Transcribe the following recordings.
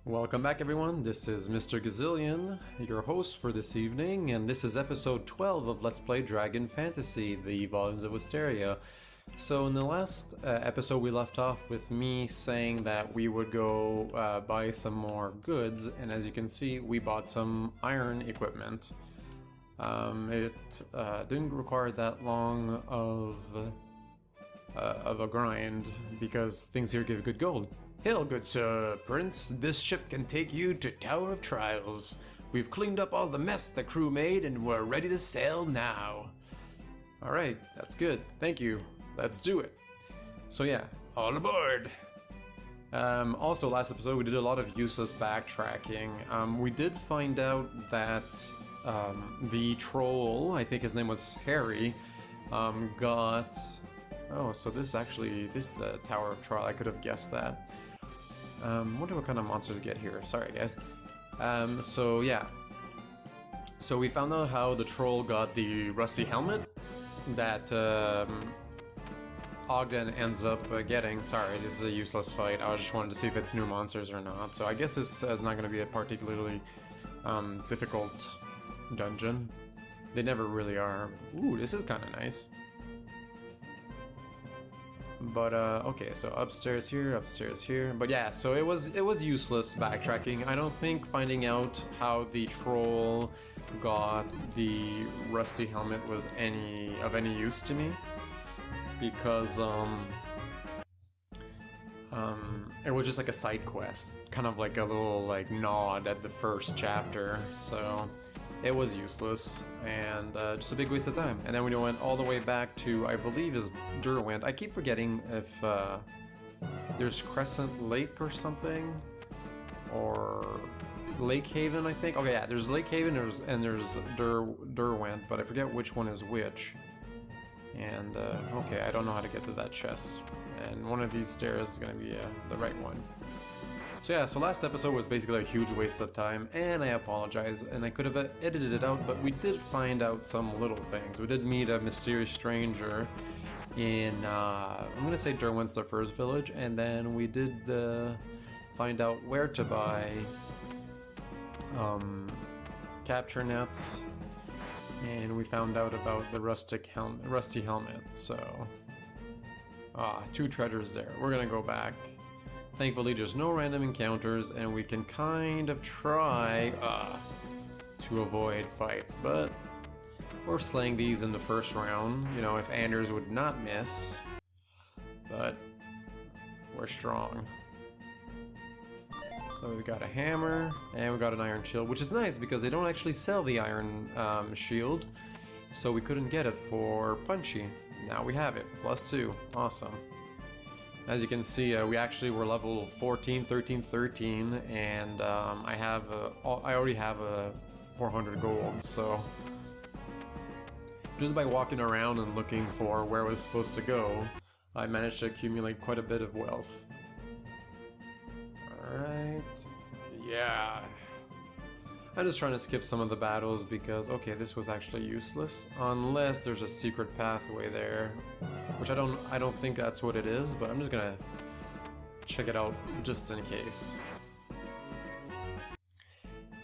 Welcome back, everyone. This is Mr. Gazillion, your host for this evening, and this is episode 12 of Let's Play Dragon Fantasy, the Volumes of Westeria. So in the last episode, we left off with me saying that we would go buy some more goods, and as you can see, we bought some iron equipment. It didn't require that long of a grind, because things here give good gold. Hail, good sir, Prince. This ship can take you to Tower of Trials. We've cleaned up all the mess the crew made and we're ready to sail now. Alright, that's good. Thank you. Let's do it. So yeah, all aboard! Also, last episode we did a lot of useless backtracking. We did find out that the troll, I think his name was Harry, got... Oh, so this is the Tower of Trial. I could have guessed that. Wonder what kind of monsters get here. Sorry, guys. So yeah. So we found out how the troll got the rusty helmet that Ogden ends up getting. Sorry, this is a useless fight. I just wanted to see if it's new monsters or not. So I guess this is not going to be a particularly difficult dungeon. They never really are. Ooh, this is kind of nice. But okay, so upstairs here. But yeah, so it was useless backtracking. I don't think finding out how the troll got the rusty helmet was of any use to me, because it was just like a side quest, kind of like a little like nod at the first chapter. So it was useless and just a big waste of time. And then we went all the way back to, I believe, is Derwent. I keep forgetting if there's Crescent Lake or something, or Lake Haven, I think. Okay, yeah, there's Lake Haven and there's Derwent, but I forget which one is which. And okay, I don't know how to get to that chest. And one of these stairs is going to be the right one. So yeah, so last episode was basically a huge waste of time, and I apologize, and I could have edited it out, but we did find out some little things. We did meet a mysterious stranger in, I'm gonna say Derwent's the first village, and then we did find out where to buy capture nets, and we found out about the rusty helmet, so... two treasures there. We're gonna go back. Thankfully, there's no random encounters, and we can kind of try to avoid fights, but we're slaying these in the first round, you know, if Anders would not miss, but we're strong. So we've got a hammer, and we've got an iron shield, which is nice because they don't actually sell the iron shield, so we couldn't get it for Punchy. Now we have it, +2, awesome. As you can see, we actually were level 14, 13, 13, and I already have a 400 gold, so just by walking around and looking for where I was supposed to go, I managed to accumulate quite a bit of wealth. Alright, yeah. I'm just trying to skip some of the battles because, okay, this was actually useless, unless there's a secret pathway there, which I don't think that's what it is, but I'm just gonna check it out just in case.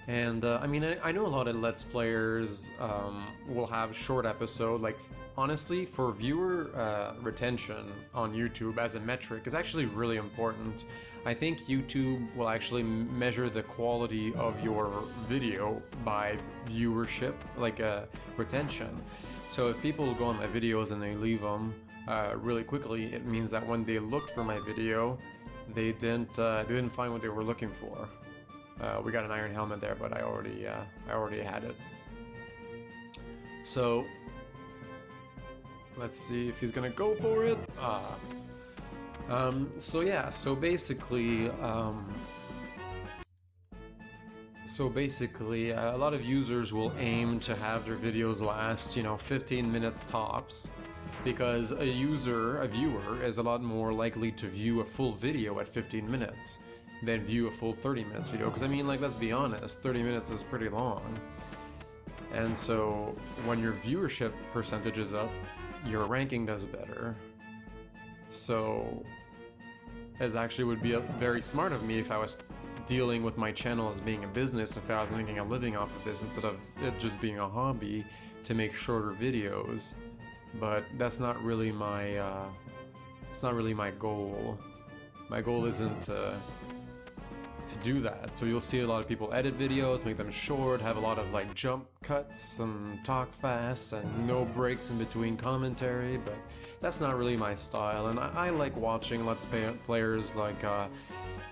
And I mean, I know a lot of Let's Players will have short episode. Like, honestly, for viewer retention on YouTube as a metric is actually really important. I think YouTube will actually measure the quality of your video by viewership, like retention. So if people go on my videos and they leave them really quickly, it means that when they looked for my video, they didn't find what they were looking for. We got an iron helmet there, but I already had it. So let's see if he's gonna go for it. So yeah, so basically, a lot of users will aim to have their videos last, 15 minutes tops, because a viewer is a lot more likely to view a full video at 15 minutes than view a full 30 minutes video, because I mean, like, let's be honest, 30 minutes is pretty long. And so when your viewership percentage is up, your ranking does better. So it actually would be very smart of me if I was dealing with my channel as being a business, if I was making a living off of this instead of it just being a hobby to make shorter videos. But that's not really my it's not really my goal. My goal isn't to do that. So you'll see a lot of people edit videos, make them short, have a lot of like jump cuts and talk fast and no breaks in between commentary, but that's not really my style. And I like watching Let's Play players like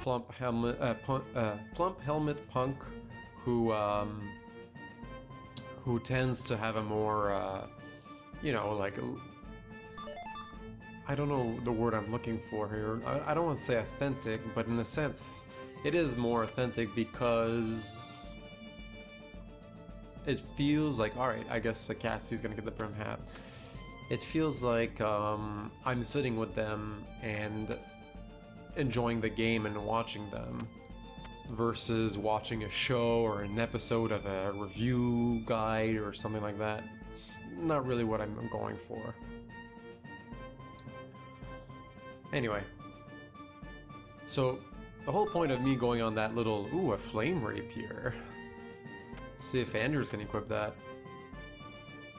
Plump Helmet Punk, who tends to have a more you know, like, I don't know the word I'm looking for here. I don't want to say authentic, but in a sense it is more authentic because it feels like, alright, I guess Cassie's gonna get the Prim Hat. It feels like I'm sitting with them and enjoying the game and watching them versus watching a show or an episode of a review guide or something like that. It's not really what I'm going for. Anyway, so the whole point of me going on that little, ooh, a flame rapier. Let's see if Andrews can equip that.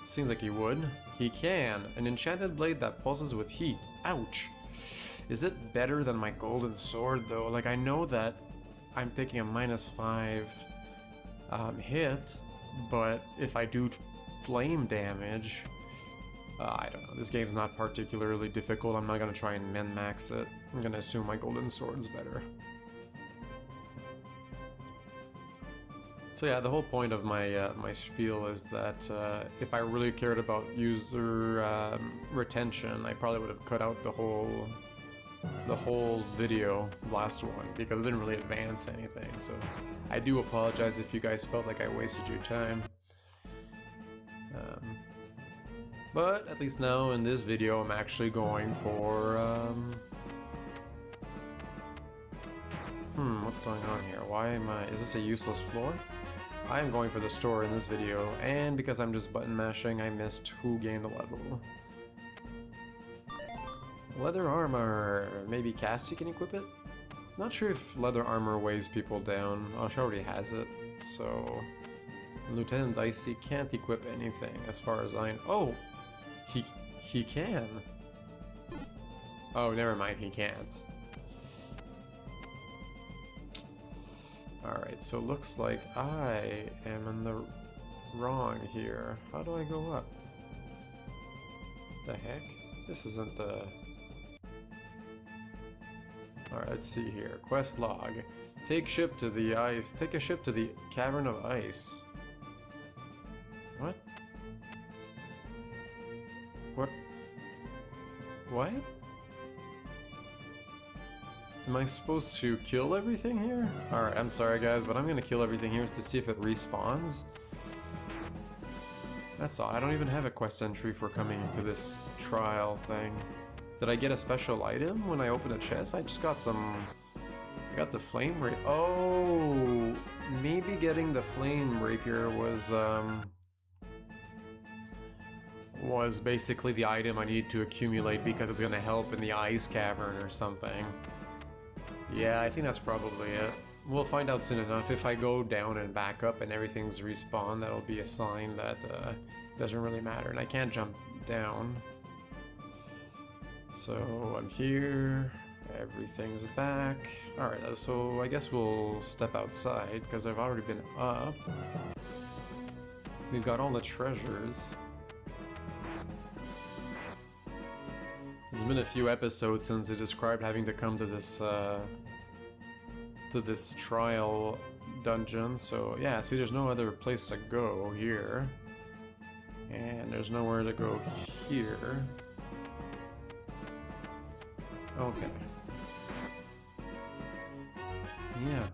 Seems like he would. He can. An enchanted blade that pulses with heat. Ouch. Is it better than my golden sword though? Like, I know that I'm taking a -5 hit, but if I do flame damage, I don't know. This game's not particularly difficult. I'm not gonna try and min-max it. I'm gonna assume my golden sword's better. So yeah, the whole point of my my spiel is that if I really cared about user retention, I probably would have cut out the whole video, last one, because it didn't really advance anything. So I do apologize if you guys felt like I wasted your time. But at least now in this video I'm actually going for what's going on here? Why am I... is this a useless floor? I am going for the store in this video, and because I'm just button mashing, I missed who gained a level. Leather armor. Maybe Cassie can equip it? Not sure if leather armor weighs people down. Oh, she already has it, so... Lieutenant Dicey can't equip anything as far as I know. Oh! He can! Oh, never mind, he can't. Alright, so looks like I am in the wrong here. How do I go up? The heck? This isn't the... Alright, let's see here. Quest log. Take a ship to the Cavern of Ice. What? What? Am I supposed to kill everything here? Alright, I'm sorry guys, but I'm gonna kill everything here to see if it respawns. That's odd. I don't even have a quest entry for coming to this trial thing. Did I get a special item when I opened a chest? I just got some... I got the flame rapier. Oh! Maybe getting the flame rapier was basically the item I needed to accumulate because it's gonna help in the Ice Cavern or something. Yeah, I think that's probably it. We'll find out soon enough. If I go down and back up and everything's respawned, that'll be a sign that doesn't really matter. And I can't jump down. So I'm here. Everything's back. Alright, so I guess we'll step outside because I've already been up. We've got all the treasures. It's been a few episodes since I described having to come to this trial dungeon, so yeah, see there's no other place to go here. And there's nowhere to go here. Okay. Yeah.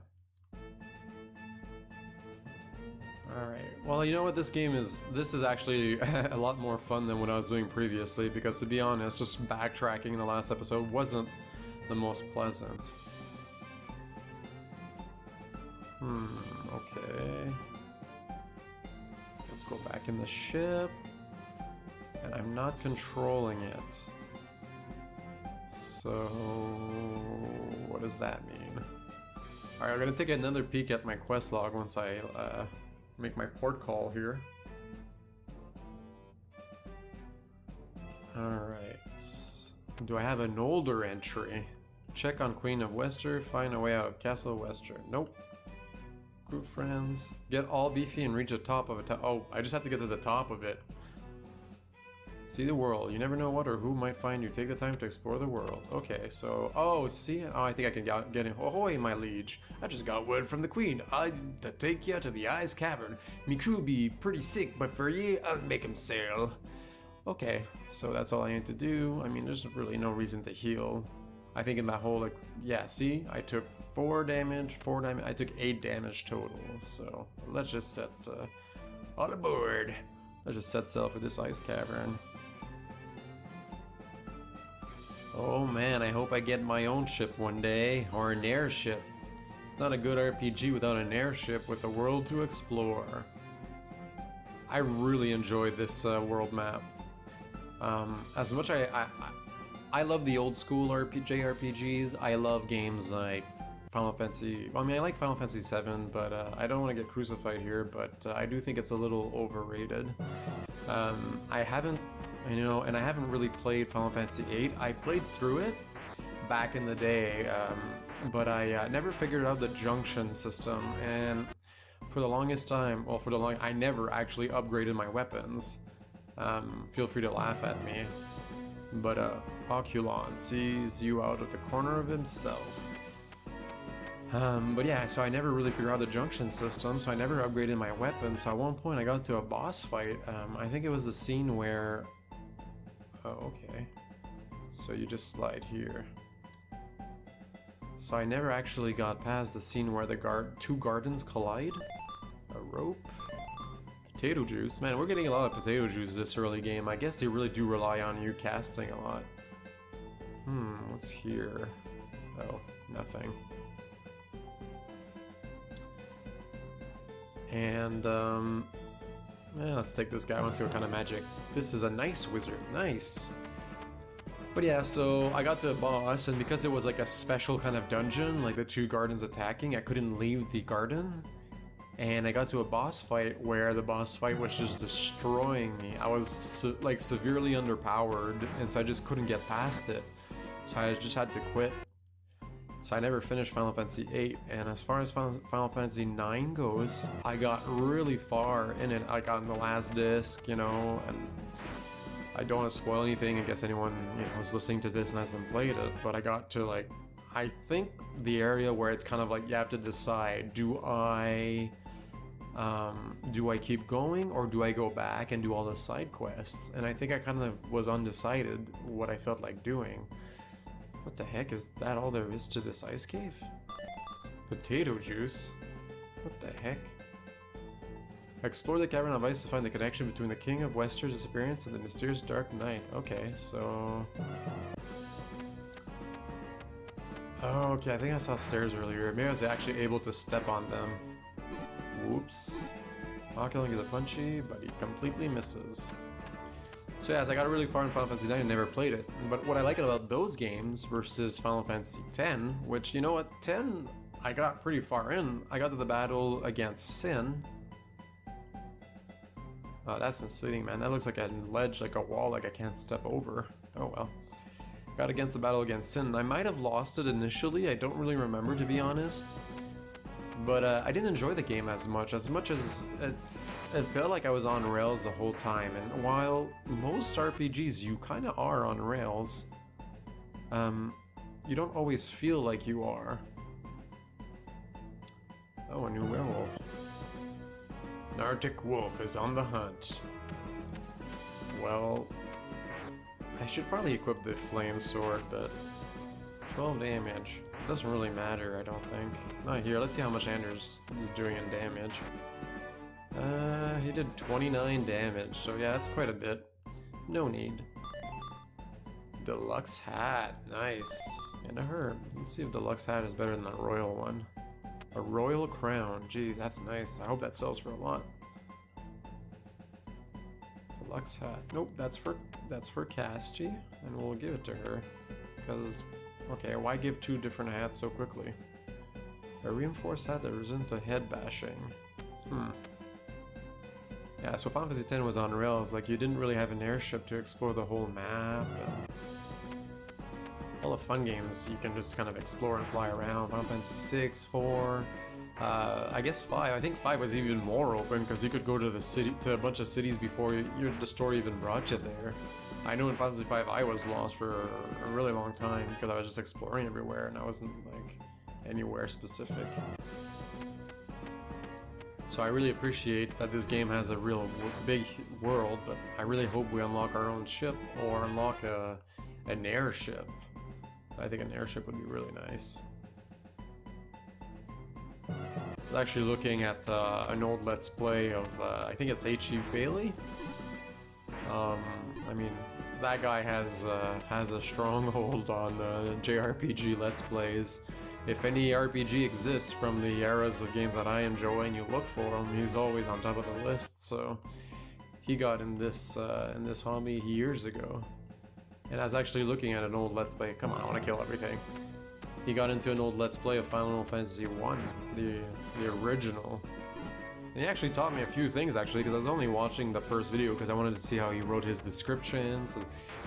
Alright, well you know what, this is actually a lot more fun than what I was doing previously, because to be honest, just backtracking in the last episode wasn't the most pleasant. Okay. Let's go back in the ship. And I'm not controlling it. So... what does that mean? Alright, I'm gonna take another peek at my quest log once I make my port call here. Alright. Do I have an older entry? Check on Queen of Wester, find a way out of Castle of Wester. Nope. Group friends. Get all beefy and reach the top of it. Oh, I just have to get to the top of it. See the world. You never know what or who might find you. Take the time to explore the world. Okay, so... Oh, see? Oh, I think I can get in. Ahoy, my liege. I just got word from the queen. To take you to the Ice Cavern. Me crew be pretty sick, but for ye, I'll make him sail. Okay, so that's all I need to do. I mean, there's really no reason to heal. I think in that whole... Yeah, see? I took 4 damage, I took 8 damage total. So, let's just set... on aboard. Let's just set sail for this Ice Cavern. Oh man, I hope I get my own ship one day, or an airship. It's not a good RPG without an airship with a world to explore. I really enjoyed this world map. As much I love the old school jRPGs. I love games like Final Fantasy. I mean, I like Final Fantasy 7, but I don't want to get crucified here. But I do think it's a little overrated. I haven't. And I haven't really played Final Fantasy 8. I played through it back in the day, but I never figured out the junction system, and for the longest time, I never actually upgraded my weapons. Feel free to laugh at me, but Oculon sees you out of the corner of himself. But yeah, so I never really figured out the junction system, so I never upgraded my weapon. So at one point I got to a boss fight. I think it was the scene where... Oh, okay. So you just slide here. So I never actually got past the scene where the two gardens collide. A rope. Potato juice. Man, we're getting a lot of potato juice this early game. I guess they really do rely on you casting a lot. What's here? Oh, nothing. And, let's take this guy. I want to see what kind of magic. This is a nice wizard. Nice. But yeah, so I got to a boss, and because it was like a special kind of dungeon, like the two gardens attacking, I couldn't leave the garden. And I got to a boss fight where the boss fight was just destroying me. I was severely underpowered, and so I just couldn't get past it. So I just had to quit. So I never finished Final Fantasy VIII, and as far as Final Fantasy IX goes, I got really far in it. I got in the last disc, and I don't want to spoil anything in case anyone who's listening to this and hasn't played it, but I got to I think the area where it's kind of like you have to decide, do I keep going or do I go back and do all the side quests? And I think I kind of was undecided what I felt like doing. What the heck is that? All there is to this ice cave? Potato juice? What the heck? Explore the Cavern of Ice to find the connection between the King of Wester's disappearance and the mysterious Dark Knight. Okay, so... Oh, okay, I think I saw stairs earlier. Maybe I was actually able to step on them. Whoops. Oculon gets a punchy, but he completely misses. So yeah, so I got really far in Final Fantasy IX and never played it. But what I like about those games versus Final Fantasy X, which, you know what, 10, I got pretty far in. I got to the battle against Sin. Oh, that's misleading, man. That looks like a ledge, like a wall, like I can't step over. Oh well. Got against the battle against Sin. I might have lost it initially. I don't really remember, to be honest. But I didn't enjoy the game as much as it felt like I was on rails the whole time. And while most RPGs you kind of are on rails, you don't always feel like you are. Oh, a new werewolf. An Arctic wolf is on the hunt. Well, I should probably equip the flame sword, but 12 damage. Doesn't really matter, I don't think. Not here. Let's see how much Anders is doing in damage. He did 29 damage, so yeah, that's quite a bit. No need. Deluxe hat. Nice. And a herb. Let's see if deluxe hat is better than the royal one. A royal crown. Gee, that's nice. I hope that sells for a lot. Deluxe hat. Nope, that's for Casti, and we'll give it to her. Because, okay, why give two different hats so quickly? A reinforced hat that was into head bashing. Yeah, so Final Fantasy X was on rails. Like, you didn't really have an airship to explore the whole map. And all the fun games, you can just kind of explore and fly around. Final Fantasy 6, 4, I guess 5. I think 5 was even more open because you could go to the city, to a bunch of cities before the story even brought you there. I know in Final Fantasy 5 I was lost for a really long time because I was just exploring everywhere and I wasn't like anywhere specific. So I really appreciate that this game has a real big world, but I really hope we unlock our own ship or unlock an airship. I think an airship would be really nice. I was actually looking at an old Let's Play of, I think it's H.E. Bailey. I mean, that guy has a stronghold on jRPG Let's Plays. If any RPG exists from the eras of games that I enjoy and you look for him, he's always on top of the list. So he got in this hobby years ago. And I was actually looking at an old Let's Play. Come on, I want to kill everything. He got into an old Let's Play of Final Fantasy 1, the original. And he actually taught me a few things, actually, because I was only watching the first video because I wanted to see how he wrote his descriptions and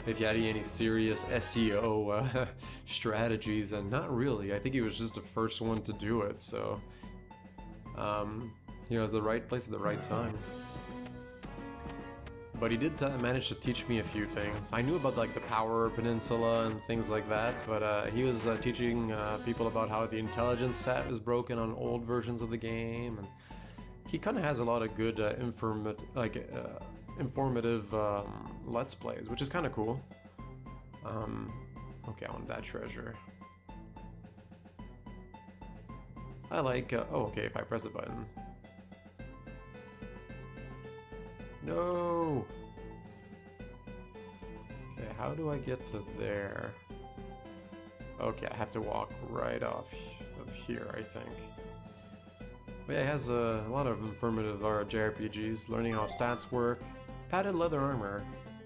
if he had any serious SEO strategies, and not really. I think he was just the first one to do it, so he was the right place at the right time. But he did manage to teach me a few things. I knew about like the Power Peninsula and things like that, but he was teaching people about how the intelligence stat is broken on old versions of the game, and he kind of has a lot of good informative Let's Plays, which is kind of cool. Okay, I want that treasure. I like, oh, okay, if I press the button. No! Okay, how do I get to there? Okay, I have to walk right off of here, I think. But yeah, it has a lot of informative jRPGs, learning how stats work. Padded leather armor.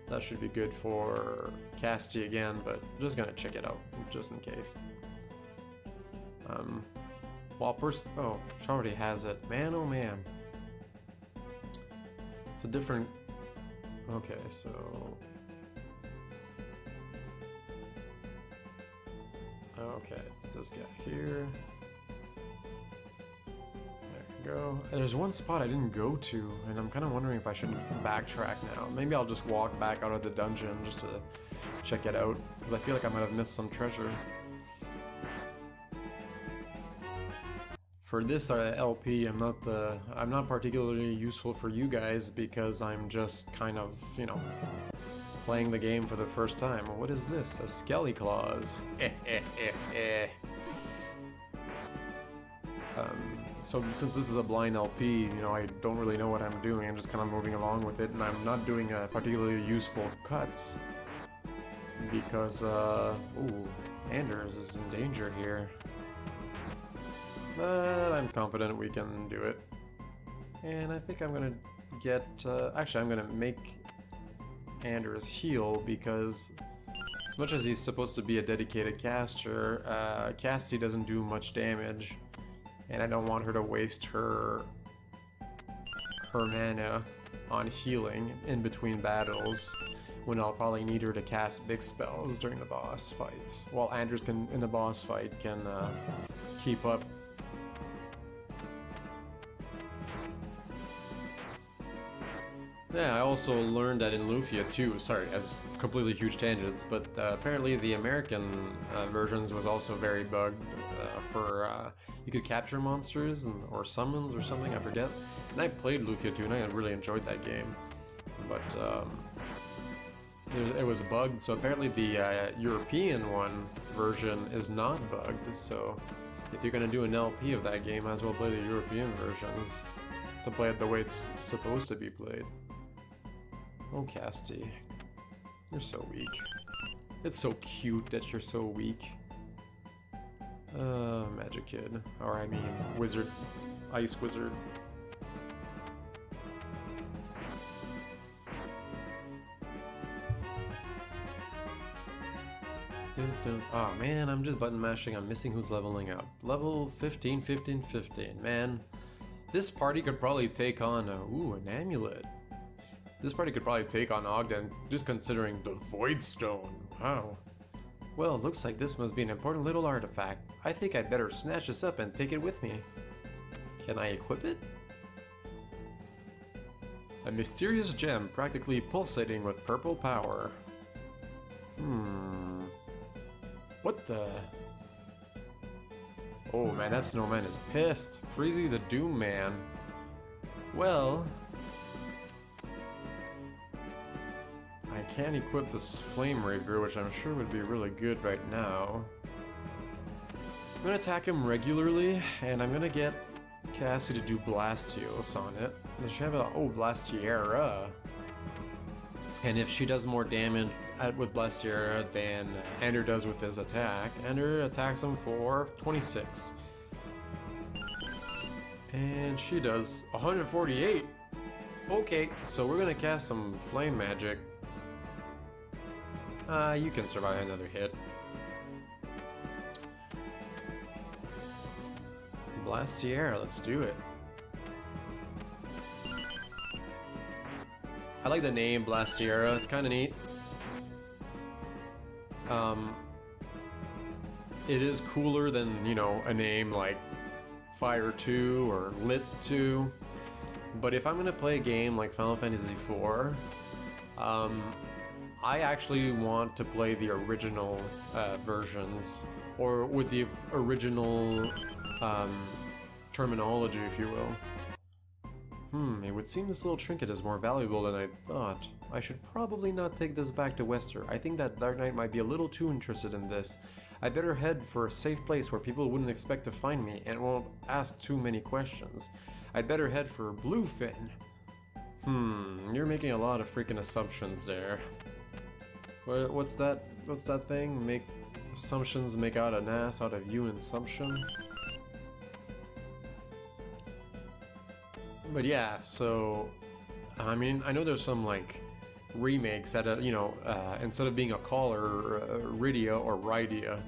That should be good for Casty again, but I'm just gonna check it out, just in case. Oh, she already has it. Man, oh man. It's a different... Okay, so... Okay, it's this guy here. Go. And there's one spot I didn't go to, and I'm kind of wondering if I should backtrack now. Maybe I'll just walk back out of the dungeon just to check it out, because I feel like I might have missed some treasure. For this LP, I'm not particularly useful for you guys because I'm just kind of, you know, playing the game for the first time. What is this? A Skelly Claws. So since this is a blind LP, you know, I don't really know what I'm doing. I'm just kind of moving along with it, and I'm not doing particularly useful cuts because, ooh, Anders is in danger here. But I'm confident we can do it. And I think I'm gonna get, actually I'm gonna make Anders heal because as much as he's supposed to be a dedicated caster, Cassie doesn't do much damage. And I don't want her to waste her mana on healing in between battles when I'll probably need her to cast big spells during the boss fights. While Anders can, in the boss fight, can keep up. Yeah, I also learned that in Lufia too, sorry, as completely huge tangents, but apparently the American versions was also very bugged for, you could capture monsters or summons or something, I forget. And I played Lufia 2 and I really enjoyed that game, but it was bugged, so apparently the European version is not bugged, so if you're gonna do an LP of that game, might as well play the European versions to play it the way it's supposed to be played. Oh, Casty, you're so weak. It's so cute that you're so weak. Magic Kid, or I mean, Wizard, Ice Wizard. Oh man, I'm just button mashing. I'm missing who's leveling up. Level 15, 15, 15. Man, this party could probably take on an amulet. This party could probably take on Ogden, just considering the Void Stone. Wow. Well, looks like this must be an important little artifact. I think I'd better snatch this up and take it with me. Can I equip it? A mysterious gem practically pulsating with purple power. What the? Oh man, that snowman is pissed. Freezy the Doom Man. Well, I can equip this Flame Rapier, which I'm sure would be really good right now. I'm gonna attack him regularly, and I'm gonna get Cassie to do Blastios on it. Does she have a Blastiera? And if she does more damage with Blastiera than Ender does with his attack, Ender attacks him for 26. And she does 148. Okay, so we're gonna cast some flame magic. You can survive another hit. Blastiera, let's do it. I like the name Blastiera, it's kind of neat. It is cooler than, you know, a name like Fire 2 or Lit 2. But if I'm gonna play a game like Final Fantasy IV, I actually want to play the original versions, or with the original terminology, if you will. It would seem this little trinket is more valuable than I thought. I should probably not take this back to Wester. I think that Dark Knight might be a little too interested in this. I'd better head for a safe place where people wouldn't expect to find me and won't ask too many questions. I'd better head for Bluefin. You're making a lot of freaking assumptions there. What's that thing? Make assumptions, make out an ass out of you and assumption? But yeah, so I mean, I know there's some like remakes that you know, instead of being a caller, Rydia or Rydia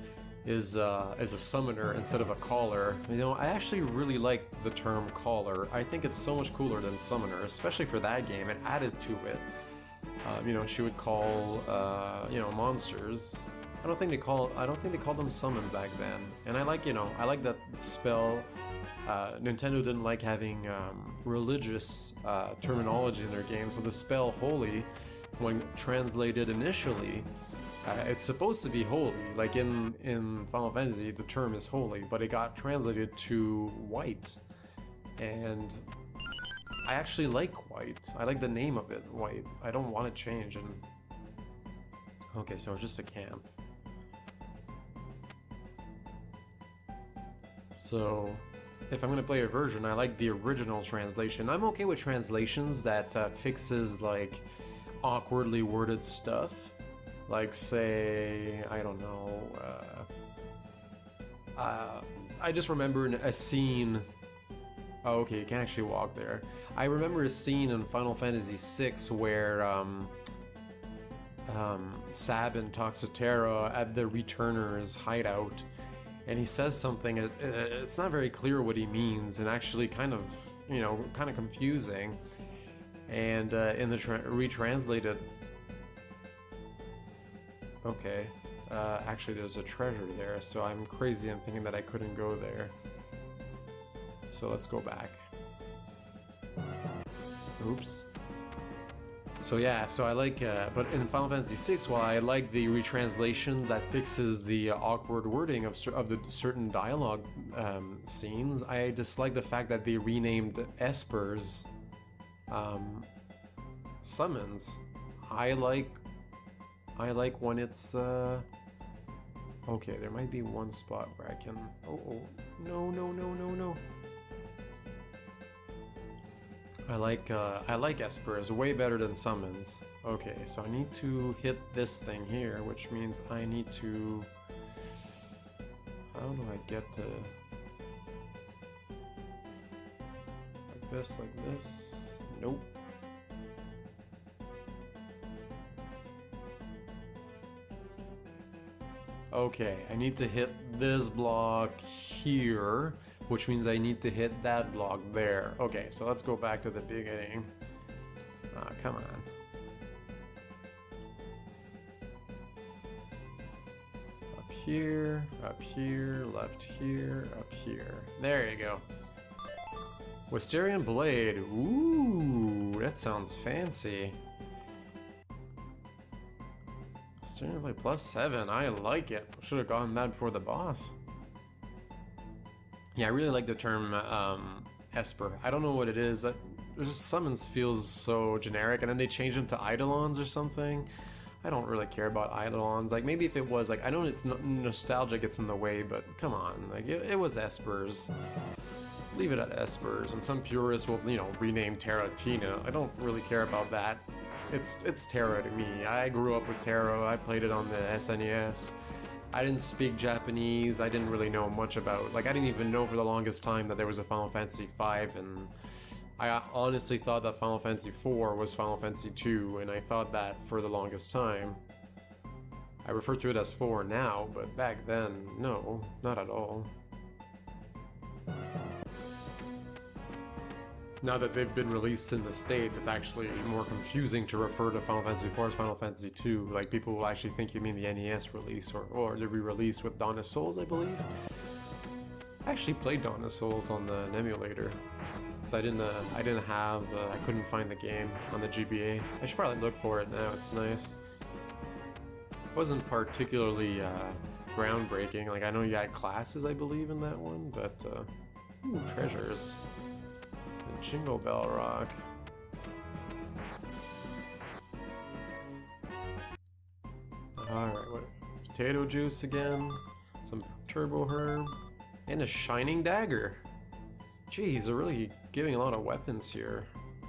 is a summoner instead of a caller. You know, I actually really like the term caller. I think it's so much cooler than summoner, especially for that game. It added to it. You know, she would call you know, monsters. I don't think they called them summons back then. And I like, you know, I like that spell. Nintendo didn't like having religious terminology in their games, so the spell holy, when translated initially, it's supposed to be holy. Like in Final Fantasy, the term is holy, but it got translated to white. And I actually like white. I like the name of it, white. I don't want to change. And okay, so it's just a camp. So if I'm gonna play a version, I like the original translation. I'm okay with translations that fixes like awkwardly worded stuff. Like say, I don't know, I just remember a scene. Oh, okay, you can actually walk there. I remember a scene in Final Fantasy VI where Sabin talks to Terra at the Returner's hideout. And he says something, and it's not very clear what he means, and actually kind of, you know, kind of confusing. And in the retranslated, okay, actually there's a treasure there, so I'm crazy. I'm thinking that I couldn't go there. So let's go back. Oops. So yeah, so I like, but in Final Fantasy VI, while I like the retranslation that fixes the awkward wording of the certain dialogue scenes, I dislike the fact that they renamed Esper's summons. I like when it's okay. There might be one spot where I can. Oh no. I like Espers way better than summons. Okay, so I need to hit this thing here, which means I need to. How do I get to? Like this? Nope. Okay, I need to hit this block here, which means I need to hit that block there. Okay, so let's go back to the beginning. Come on. Up here, left here, up here. There you go. Westerian Blade. Ooh, that sounds fancy. Westerian Blade +7. I like it. Should have gotten that before the boss. Yeah, I really like the term Esper. I don't know what it is. There's just summons feels so generic, and then they change them to Eidolons or something. I don't really care about Eidolons. Like, maybe if it was, like, I know it's nostalgia gets in the way, but come on. Like, it was Espers. Leave it at Espers. And some purists will, you know, rename Terra Tina. I don't really care about that. It's Terra to me. I grew up with Terra. I played it on the SNES. I didn't speak Japanese. I didn't really know much about, like, I didn't even know for the longest time that there was a Final Fantasy V, and I honestly thought that Final Fantasy IV was Final Fantasy II, and I thought that for the longest time. I refer to it as 4 now, but back then, no, not at all. Now that they've been released in the States, it's actually more confusing to refer to Final Fantasy IV as Final Fantasy II. Like, people will actually think you mean the NES release, or the re-release with Dawn of Souls, I believe. I actually played Dawn of Souls on an emulator. So I couldn't find the game on the GBA. I should probably look for it now, it's nice. It wasn't particularly groundbreaking. Like, I know you had classes, I believe, in that one, but ooh, treasures. And Jingle Bell Rock. Alright, what? Potato juice again, some turbo herb, and a shining dagger. Geez, they're really giving a lot of weapons here.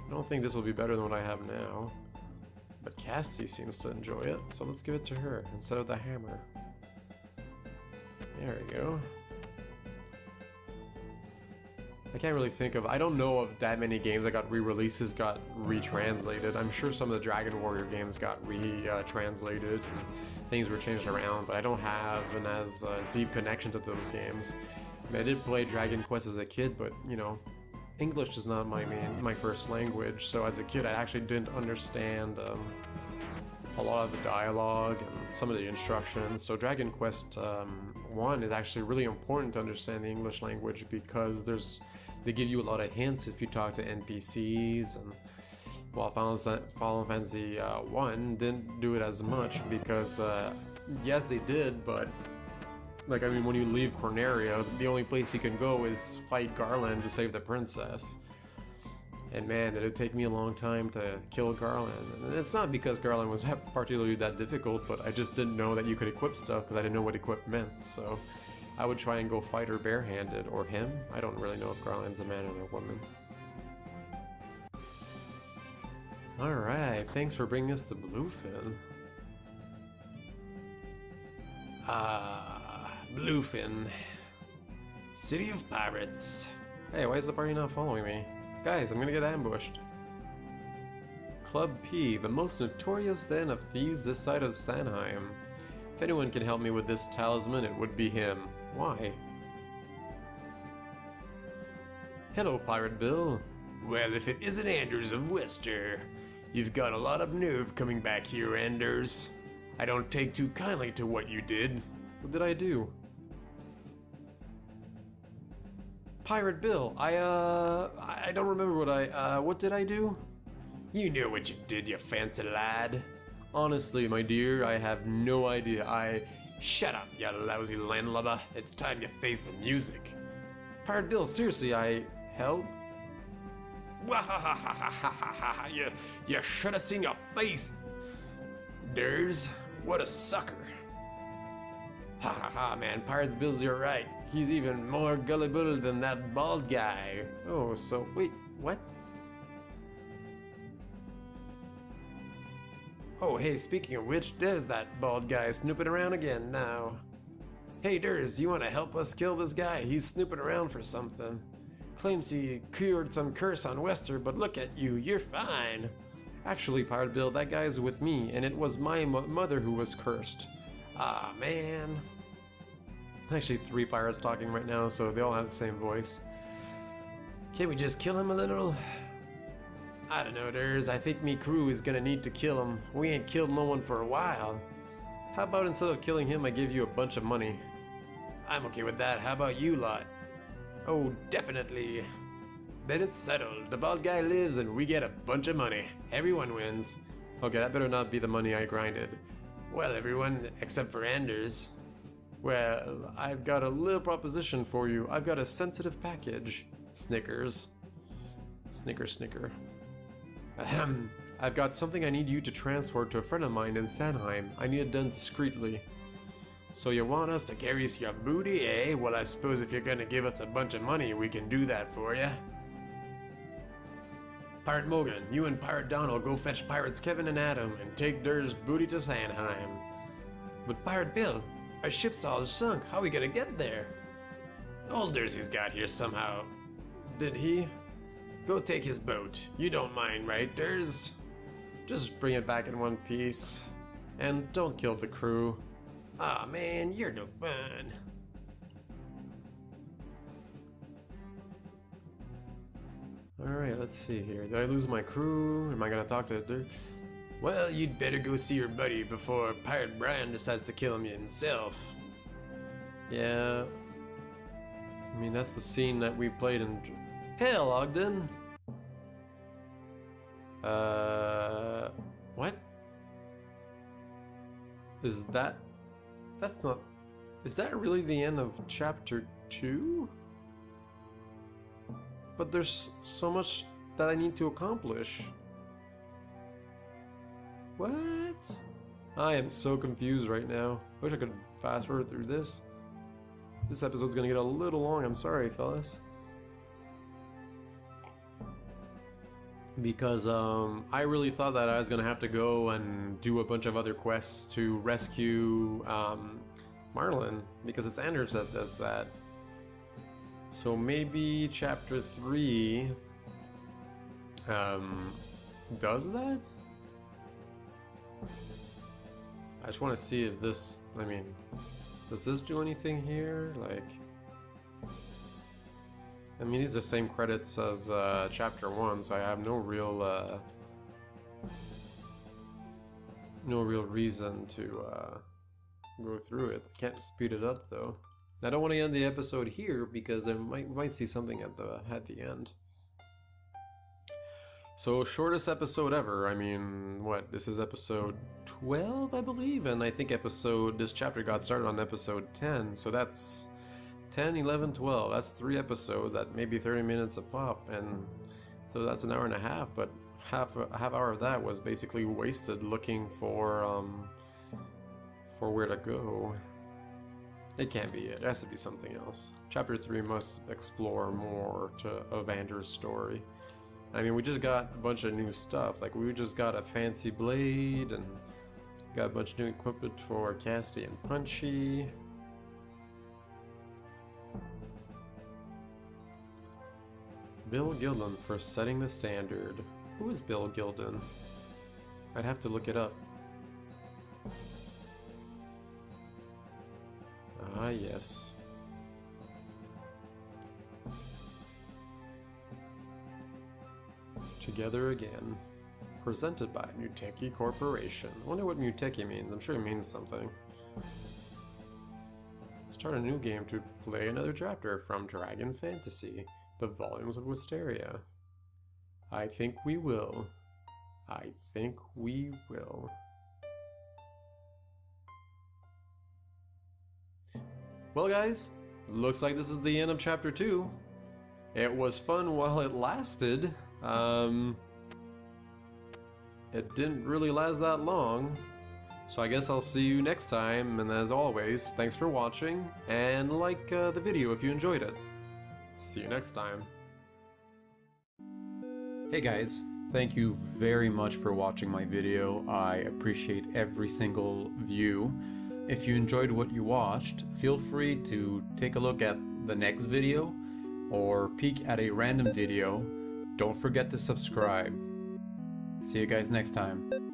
I don't think this will be better than what I have now. But Cassie seems to enjoy it, so let's give it to her instead of the hammer. There we go. I can't really think of, I don't know of that many games that got re-releases got retranslated. I'm sure some of the Dragon Warrior games got retranslated and things were changed around, but I don't have an as deep connection to those games. I mean, I did play Dragon Quest as a kid, but, you know, English is not my first language, so as a kid I actually didn't understand a lot of the dialogue and some of the instructions. So Dragon Quest 1 is actually really important to understand the English language because they give you a lot of hints if you talk to NPCs, and while Final Fantasy 1 didn't do it as much because yes, they did, but like, I mean, when you leave Corneria, the only place you can go is fight Garland to save the princess. And man, did it take me a long time to kill Garland. And it's not because Garland was particularly that difficult, but I just didn't know that you could equip stuff because I didn't know what equip meant. So I would try and go fight her barehanded, or him. I don't really know if Garland's a man or a woman. Alright, thanks for bringing us to Bluefin. Bluefin. City of Pirates. Hey, why is the party not following me? Guys, I'm gonna get ambushed. Club P, the most notorious den of thieves this side of Stanheim. If anyone can help me with this talisman, it would be him. Why? Hello, Pirate Bill. Well, if it isn't Anders of Wester. You've got a lot of nerve coming back here, Anders. I don't take too kindly to what you did. What did I do? Pirate Bill, I don't remember what did I do? You know what you did, you fancy lad. Honestly, my dear, I have no idea. Shut up, you lousy landlubber. It's time you face the music. Pirate Bill, seriously, I help? You should have seen your face. Durs, what a sucker. Ha ha ha, man, Pirates Bill's you're right. He's even more gullible than that bald guy. Oh, so, wait, what? Oh, hey, speaking of which, there's that bald guy snooping around again now. Hey, Durs, you want to help us kill this guy? He's snooping around for something. Claims he cured some curse on Wester, but look at you, you're fine. Actually, Pirate Bill, that guy's with me, and it was my mother who was cursed. Ah, man. Actually, 3 pirates talking right now, so they all have the same voice. Can't we just kill him a little? I don't know, I think me crew is gonna need to kill him. We ain't killed no one for a while. How about instead of killing him, I give you a bunch of money? I'm okay with that. How about you lot? Oh, definitely. Then it's settled. The bald guy lives and we get a bunch of money. Everyone wins. Okay, that better not be the money I grinded. Well, everyone except for Anders. Well, I've got a little proposition for you. I've got a sensitive package. Snickers. Snicker. Ahem. I've got something I need you to transport to a friend of mine in Sanheim. I need it done discreetly. So you want us to carry your booty, eh? Well, I suppose if you're gonna give us a bunch of money, we can do that for you. Pirate Morgan, you and Pirate Donald go fetch Pirates Kevin and Adam and take Dur's booty to Sanheim. But Pirate Bill, our ship's all sunk. How are we gonna get there? Old Dursley's got here somehow. Did he? Go take his boat. You don't mind, right, Durs? Just bring it back in one piece. And don't kill the crew. Aw, man, you're no fun. Alright, let's see here. Did I lose my crew? Am I gonna talk to Dur? Well, you'd better go see your buddy before Pirate Brian decides to kill him himself. Yeah. I mean, that's the scene that we played in... Hail, Ogden! What? Is that... That's not... Is that really the end of chapter 2? But there's so much that I need to accomplish. What? I am so confused right now. I wish I could fast forward through this. This episode's gonna get a little long, I'm sorry, fellas. Because I really thought that I was gonna have to go and do a bunch of other quests to rescue Marlin, because it's Anders that does that. So maybe chapter 3 does that? I just want to see if this, I mean, does this do anything here? Like, I mean, these are the same credits as chapter 1, so I have no real reason to go through it. I can't speed it up though. I don't want to end the episode here because we might see something at the end. So, shortest episode ever. I mean, what? This is episode 12, I believe, and I think this chapter got started on episode 10. So that's 10, 11, 12. That's 3 episodes at maybe 30 minutes a pop, and so that's an hour and a half. But half hour of that was basically wasted looking for where to go. It can't be it. It has to be something else. Chapter 3 must explore more of Anders' story. I mean, we just got a bunch of new stuff. Like, we just got a fancy blade and got a bunch of new equipment for Casty and Punchy. Bill Gilden for setting the standard. Who is Bill Gilden? I'd have to look it up. Ah, yes. Together again. Presented by Muteki Corporation. I wonder what Muteki means. I'm sure it means something. Start a new game to play another chapter from Dragon Fantasy, the Volumes of Westeria. I think we will. I think we will. Well guys, looks like this is the end of chapter 2. It was fun while it lasted. It didn't really last that long. So I guess I'll see you next time, and as always, thanks for watching, and like the video if you enjoyed it. See you next time. Hey guys, thank you very much for watching my video. I appreciate every single view. If you enjoyed what you watched, feel free to take a look at the next video or peek at a random video. Don't forget to subscribe. See you guys next time.